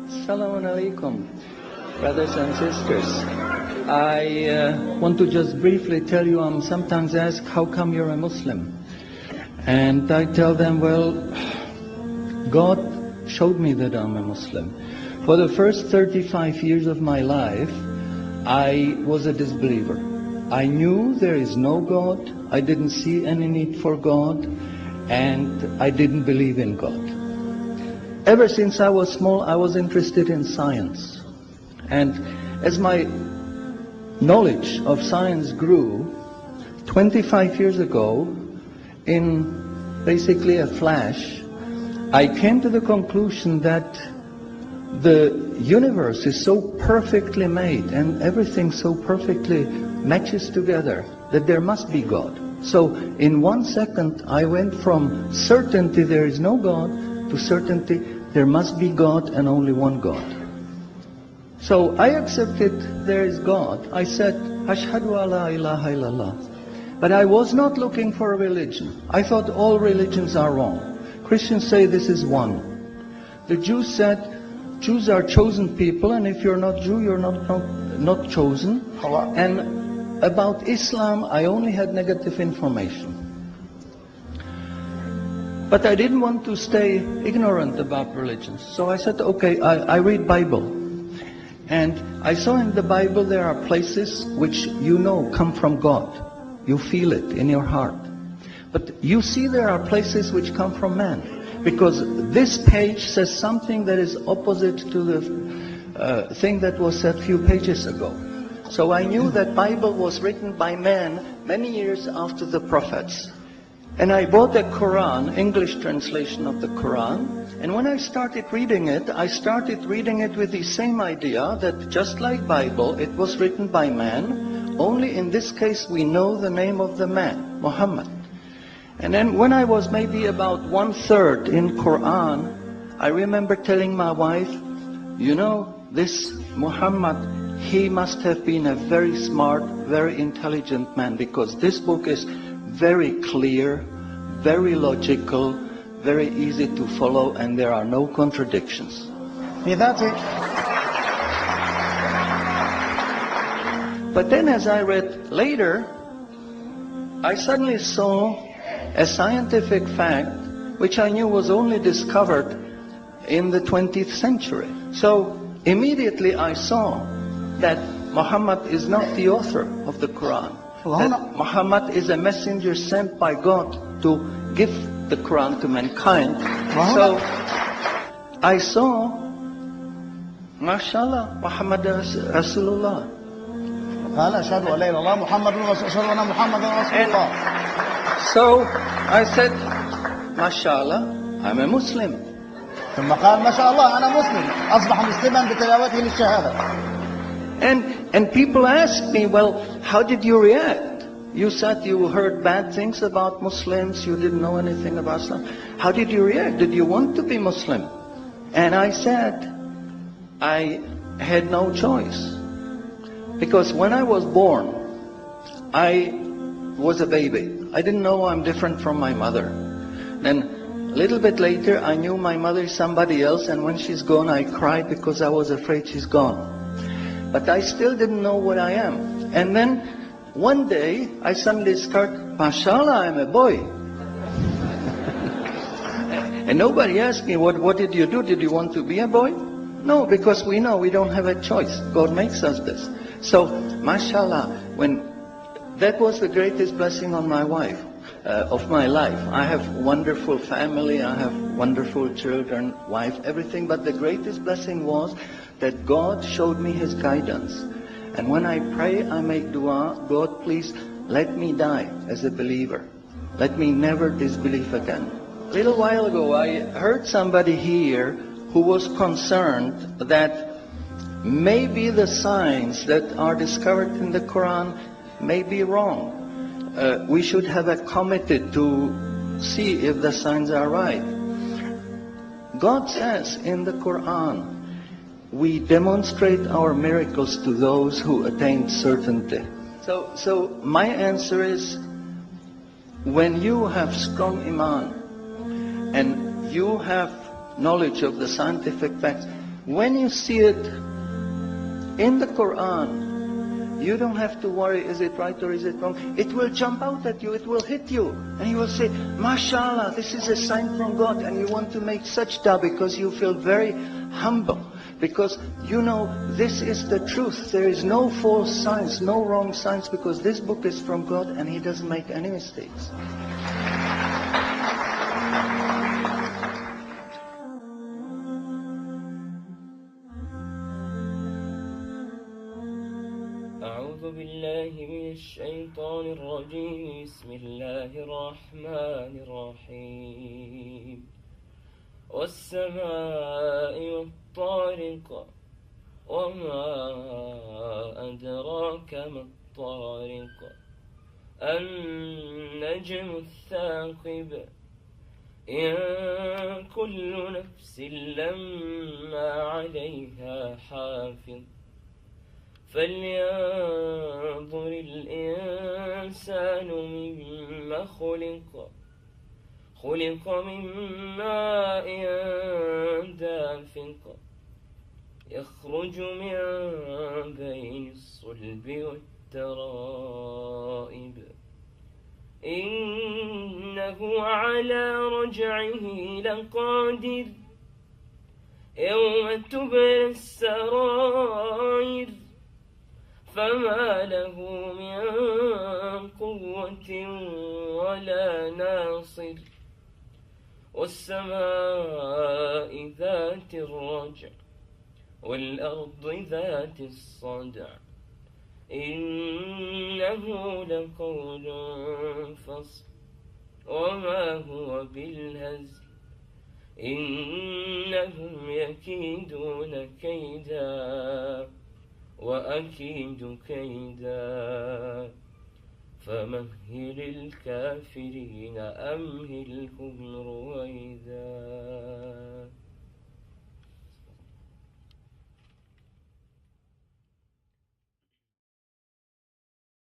Assalamu alaikum, brothers and sisters. I want to just briefly tell you, I'm sometimes asked, how come you're a Muslim? And I tell them, well, God showed me that I'm a Muslim. For the first 35 years of my life, I was a disbeliever. I knew there is no God, I didn't see any need for God, and I didn't believe in God. Ever since I was small, I was interested in science. And as my knowledge of science grew, 25 years ago, in basically a flash, I came to the conclusion that the universe is so perfectly made and everything so perfectly matches together that there must be God. So in 1 second I went from certainty there is no God to certainty there must be God and only one God. So I accepted there is God. I said, Ashhadu alla ilaha illallah. But I was not looking for a religion. I thought all religions are wrong. Christians say this is one. The Jews said, Jews are chosen people, and if you're not Jew, you're not chosen. And about Islam, I only had negative information. But I didn't want to stay ignorant about religions. So I said, okay, I read Bible. And I saw in the Bible there are places which you know come from God. You feel it in your heart. But you see there are places which come from man. Because this page says something that is opposite to the thing that was said a few pages ago. So I knew that Bible was written by man many years after the prophets. And I bought a Quran, English translation of the Quran. And when I started reading it with the same idea that just like Bible, it was written by man. Only in this case we know the name of the man, Muhammad. And then when I was maybe about 1/3 in Quran, I remember telling my wife, you know, this Muhammad, he must have been a very smart, very intelligent man, because this book is very clear, very logical, very easy to follow, and there are no contradictions. But then as I read later, I suddenly saw a scientific fact which I knew was only discovered in the 20th century. So immediately I saw that Muhammad is not the author of the Quran. That Muhammad is a messenger sent by God to give the Quran to mankind. So I saw, MashaAllah, Muhammad Rasulullah. So I said, MashaAllah, I'm a Muslim. And people ask me, well, how did you react? You said you heard bad things about Muslims, you didn't know anything about Islam. How did you react? Did you want to be Muslim? And I said, I had no choice. Because when I was born, I was a baby. I didn't know I'm different from my mother. Then a little bit later, I knew my mother is somebody else, and when she's gone, I cried because I was afraid she's gone. But I still didn't know what I am. And then one day, I suddenly start, MashaAllah, I'm a boy. And nobody asked me, what did you do? Did you want to be a boy? No, because we know we don't have a choice. God makes us this. So, MashaAllah, that was the greatest blessing on my wife, of my life. I have wonderful family, I have wonderful children, wife, everything. But the greatest blessing was that God showed me His guidance. And when I pray, I make dua, God, please let me die as a believer. Let me never disbelieve again. A little while ago, I heard somebody here who was concerned that maybe the signs that are discovered in the Quran may be wrong. We should have a committee to see if the signs are right. God says in the Quran, we demonstrate our miracles to those who attain certainty. So my answer is, when you have strong iman and you have knowledge of the scientific facts. When you see it in the Quran, you don't have to worry, is it right or is it wrong? It will jump out at you, it will hit you. And you will say, MashaAllah, this is a sign from God. And you want to make sajda because you feel very humble. Because you know this is the truth. There is no false science, no wrong science, because this book is from God and He doesn't make any mistakes. أعوذ بالله من الشيطان الرجيم. بسم الله الرحمن الرحيم. والسماء والطارق وما أدراك ما الطارق النجم الثاقب إن كل نفس لما عليها حافظ فلينظر الإنسان مما خلق من ماء دافق يخرج من بين الصلب والترائب إنه على رجعه لقادر يوم تبلى السرائر فما له من قوة ولا ناصر والسماء ذات الرجع والأرض ذات الصدع إنه لقول فصل وما هو بالهزل إنهم يكيدون كيدا وأكيد كيدا فمهل الكافرين أمهلهم رويدا.